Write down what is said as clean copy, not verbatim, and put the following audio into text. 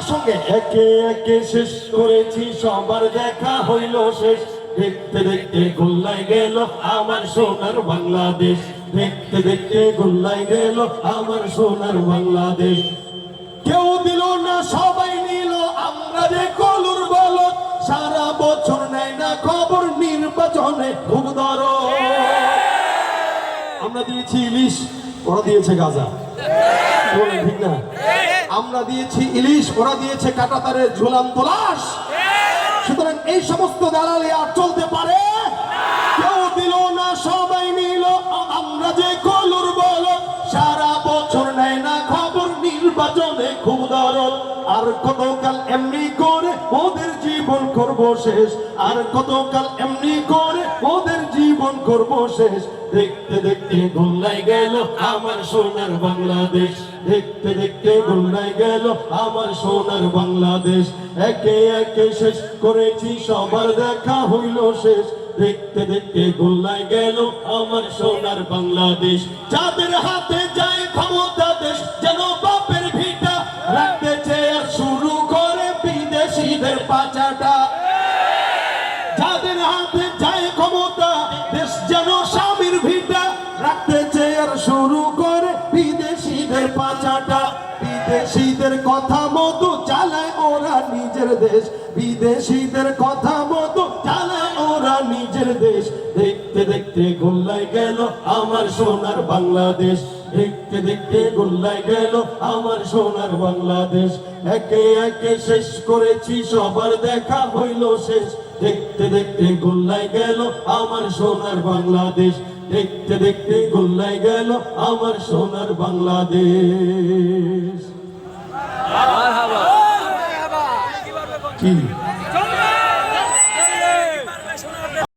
সঙ্গে একে একে শেষ করেছি সবার দেখা হইল শেষ দেখতে দেখতে গোল্লায় গেল আমার সোনার বাংলাদেশ দেখতে দেখতে গোল্লায় গেল আমার সোনার বাংলাদেশ কেউ দিল না সবাই নিল আমরা যে কলুর বলদ সারা বছর নেয় না খবর নির্বাচনে খুব দরদ আমরা দিয়েছি ইলিশ ওরা দিয়েছে গাঁজা বলেন ঠিক না আমরা দিয়েছি ইলিশ ওরা দিয়েছে কাঁটাতারের ঝুলন্ত লাশ সুতরাং এই সমস্ত দালালি আর চলতে পারে কেউ দিল না সবাই নিল আমরা যে কলুর বলদ সারা বছর নেয় না খবর নির্বাচনে খুব দরদ আর কতকাল এমনি করে ওদের জীবন করব শেষ আর কতকাল এমনি করে ওদের জীবন করব শেষ দেখতে দেখতে গোল্লায় গেল আমার সোনার বাংলাদেশ দেখতে দেখতে গোল্লায় গেল আমার সোনার বাংলাদেশ একে একে শেষ করেছি সবার দেখা হইল শেষ দেখতে দেখতে গোল্লায় গেল আমার সোনার বাংলাদেশ যাদের হাতে যায় ক্ষমতা দেশ যেন বাপের ভিটা রাখতে চেয়ে শুরু করে বিদেশিদের পাচাটা যাদের হাতে যায় ক্ষমতা দেশ যেন স্বামীর ভিটা রাখতে চেয়ে শুরু করে বিদেশিদের পাচাটা বিদেশিদের কথা মতো চালায় ওরা নিজের দেশ বিদেশিদের কথা মতো চালায় ওরা নিজের দেশ দেখতে দেখতে গোল্লায় গেল আমার সোনার বাংলাদেশ দেখতে দেখতে গোল্লায় গেল আমার সোনার বাংলাদেশ একে একে শেষ করেছি সবার দেখা হইল শেষ দেখতে দেখতে গোল্লায় গেল আমার সোনার বাংলাদেশ দেখতে দেখতে গোল্লায় গেল আমার সোনার বাংলাদেশ কি